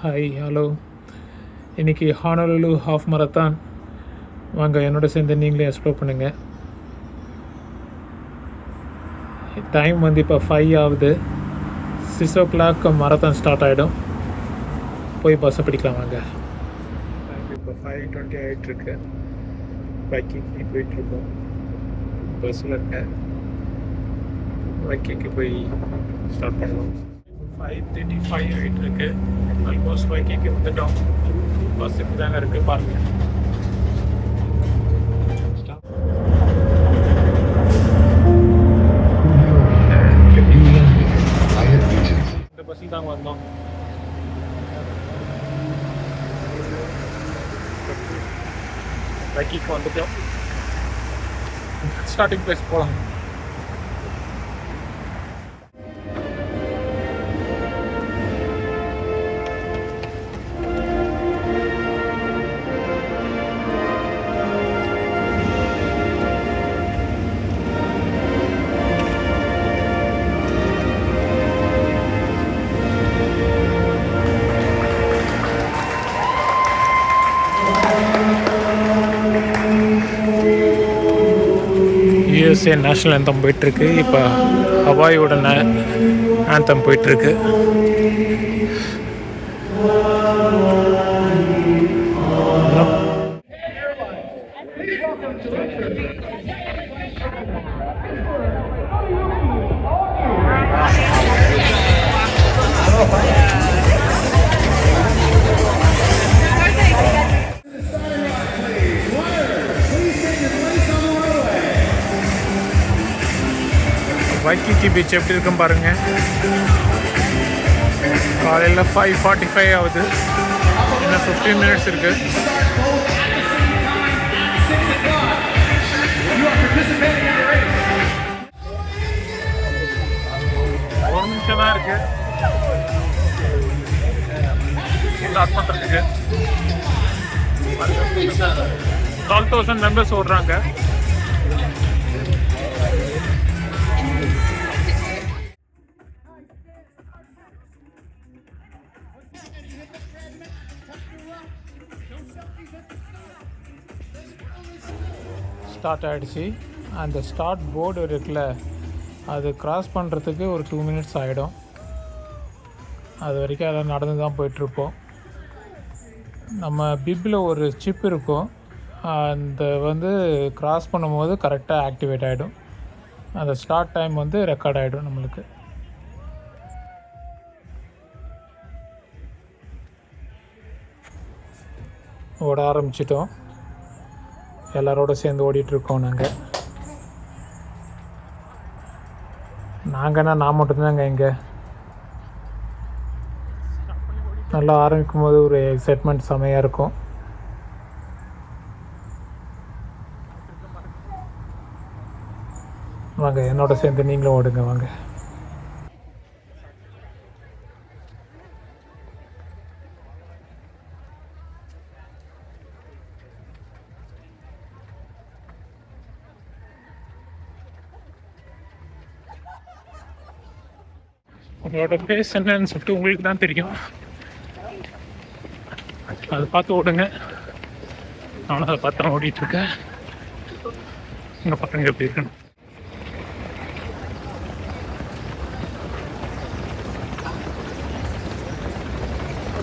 Hi hello. இன்றைக்கி ஹானலுலு half மரத்தான். வாங்க என்னோட சேர்ந்து நீங்களே எக்ஸ்ப்ளோர் பண்ணுங்கள். டைம் வந்து இப்போ 5 ஆகுது. 6 o'clock மரத்தான் ஸ்டார்ட் ஆகிடும். போய் பஸ்ஸை பிடிக்கலாம் வாங்க. இப்போ 5:20 ஆகிட்டுருக்கு. வைக்கிக்கு போயிட்டுருக்கோம். பஸ்ஸில் இருக்கேன். வைக்கிக்கு போய் ஸ்டார்ட் பண்ணுவோம். 5:35 ஆகிட்டுருக்கு. ஆல்மோஸ்ட் வைக்கிக்கு வந்துட்டோம். பஸ் இப்படி தாங்க இருக்குது பாருங்கள். இந்த பஸ்ஸில் தாங்க வந்தோம். வைக்கிக்கு வந்துட்டோம். ஸ்டார்டிங் பிளேஸ் போகலாம். யூஎஸ்ஏ நேஷ்னல் ஆந்தம் போயிட்டுருக்கு. இப்போ ஹவாயோட ஆந்தம் போயிட்டுருக்கு. வைக்கிக்கு பீச் எப்படி இருக்கும் பாருங்கள். காலையில் 5:45 ஆகுது. இன்னும் 15 minutes இருக்குது. ஒரு நிமிஷம் தான் இருக்குது ஸ்டார்ட் பண்ணுறதுக்கு. 12,000 மெம்பர்ஸ் ஓடுறாங்க. ஸ்டார்ட் ஆகிடுச்சு. அந்த ஸ்டார்ட் போர்டு இருக்குல்ல, அது க்ராஸ் பண்ணுறதுக்கு ஒரு 2 minutes ஆகிடும். அது வரைக்கும் எல்லாம் நடந்து தான் போயிட்டுருப்போம். நம்ம பிப்பில் ஒரு சிப் இருக்கும். அந்த வந்து க்ராஸ் பண்ணும்போது கரெக்டாக ஆக்டிவேட் ஆகிடும். அந்த ஸ்டார்ட் டைம் வந்து ரெக்கார்ட் ஆகிடும் நம்மளுக்கு. ஓட ஆரம்பிச்சிட்டோம். எல்லாரோட சேர்ந்து ஓடிட்டுருக்கோம். நாங்கன்னா நான் மட்டும்தாங்க இங்கே. நல்லா ஆரம்பிக்கும் போது ஒரு எக்ஸைட்மெண்ட் செமையாக இருக்கும். வாங்க என்னோட சேர்ந்து நீங்களும் ஓடுங்க வாங்க. உங்களோட பேஸ் என்னன்னு சொல்லிட்டு உங்களுக்கு தான் தெரியும். அதை பார்த்து ஓடுங்க. நானும் அதை பார்த்து தான் ஓடிட்டுருக்கேன். உங்கள் பசங்க எப்படி இருக்குன்னு.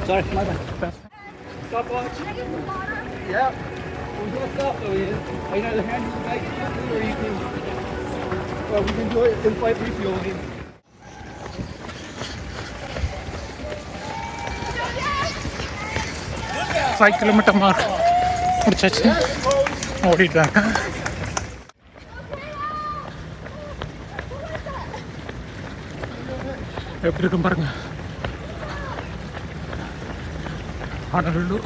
Sorry, my bad. Stopwatch? Yeah. We're going to stop though, Ian. I can either hand you the bike or you can... Well, we can do it in-flight refueling. 5 kilometer mark முடிச்சாச்சு. ஓடிட்டாங்க. எப்படி இருக்கும் பாருங்க. ஹானலுலு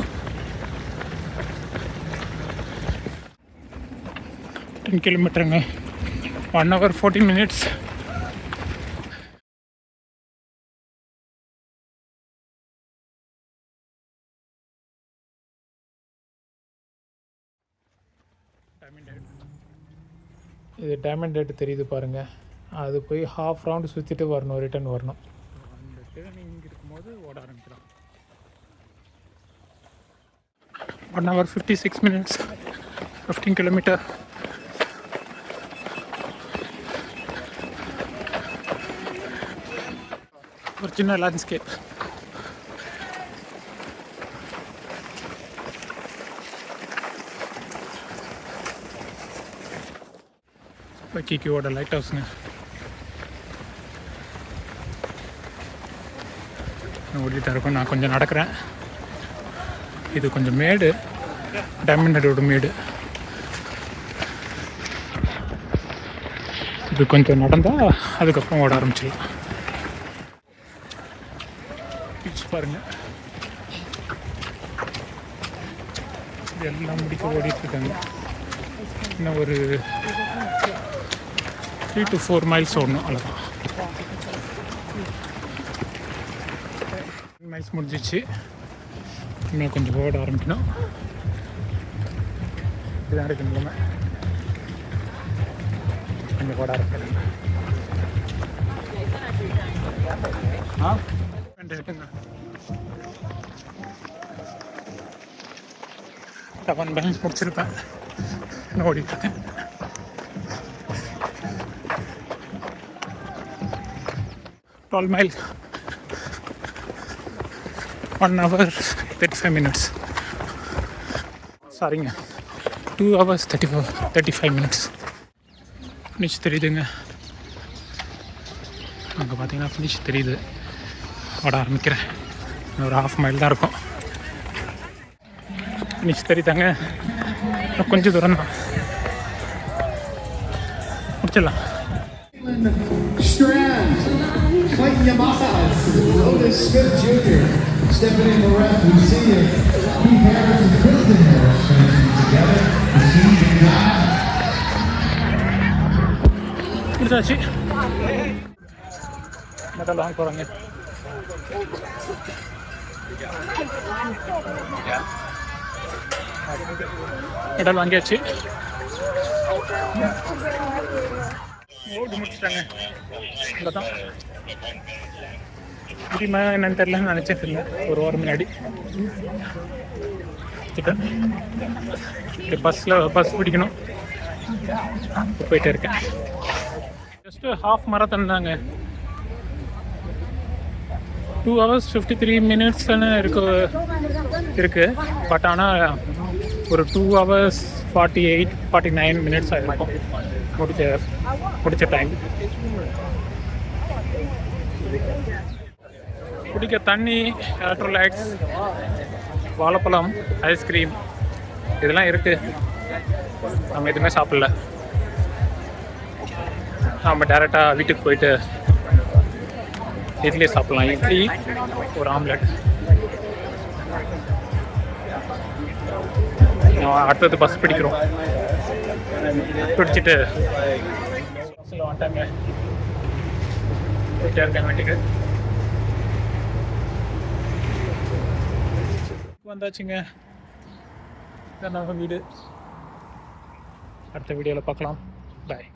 10 kilometerங்க. 1 hour 40 minutes. இது diamond rate தெரியுது பாருங்கள். அது போய் ஹாஃப் ரவுண்டு சுற்றிட்டு வரணும், ரிட்டன் வரணும். அந்த டேர்னிங் இருக்கும்போது ஓட ஆரம்பிக்கலாம். 1 hour 56 minutes, 15 kilometer. Original landscape. வைக்கிக்கியோட light ஹவுஸுங்க. ஓடிட்டு இருக்கும். நான் கொஞ்சம் நடக்கிறேன். இது கொஞ்சம் மேடு, டைமண்டோட மேடு. இது கொஞ்சம் நடந்தால் அதுக்கப்புறம் ஓட ஆரம்பிச்சிடலாம். பீச் பாருங்கள். இது எல்லாம் முடிக்க ஓடிட்டுருக்காங்க. இன்னும் ஒரு 3 to 4 miles ஓடணும். அவ்வளோதான். மைல்ஸ் முடிஞ்சிச்சு. இன்னும் கொஞ்சம் ஓட ஆரம்பிக்கணும். இதுதான் இருக்கு நிலைமை. கொஞ்சம் ஓட ஆரம்பிக்கணும். இருக்குங்க. 7 miles முடிச்சிருப்பேன். இன்னும் ஓடிட்டுருக்கேன். miles, 1 hour 35 minutes. சாரிங்க, 2 hours 35 minutes. ஃபினிஷ் தெரியுதுங்க. அங்கே பார்த்தீங்கன்னா ஃபினிஷ் தெரியுது. ஓட ஆரம்பிக்கிறேன். ஒரு 1/2 mile தான் இருக்கும். ஃபினிஷ் தெரியுதாங்க. கொஞ்சம் தூரம் தான். முடிச்சிடலாம். Clayton Yamaha, Otis Smith Jr., Stephanie Moret, we see you. Keith Harris and Kristen Harris finishing together. The team முடிச்சாச்சு. மெடல் வாங்க போகிறாங்க. மெடல் வாங்கியாச்சு. ஓடி முடிச்சிட்டாங்க. இங்கே தான் முடியுமா என்னன்னு தெரியலன்னு நினச்சிட்டு இருந்தேன் ஒரு வாரம் முன்னாடி. பஸ் பிடிக்கணும். போயிட்டே இருக்கேன். ஜஸ்ட்டு ஹாஃப் மராத்தான் தாங்க. 2 hours 53 minutes இருக்கு. பட் ஆனால் ஒரு 2 hours 49 minutes ஆகிருக்கும் முடிச்ச டைம். குடிக்க தண்ணி, எலக்ட்ரோலைட்ஸ், வாழைப்பழம், ஐஸ்கிரீம் இதெல்லாம் இருக்குது. நம்ம எதுவுமே சாப்பிடல. நம்ம டேரெக்டாக வீட்டுக்கு போயிட்டு இட்லி சாப்பிட்லாம். இட்லி, ஒரு ஆம்லெட். அடுத்தது பஸ் பிடிக்கிறோம். பிடிச்சிட்டு பஸ்ஸில் வந்துட்டாங்க. போயிட்டே இருக்கேன் வீட்டுக்கு. வந்தாச்சுங்க. இதான் நம்ம வீடு. அடுத்த வீடியோவில் பார்க்கலாம். பாய்.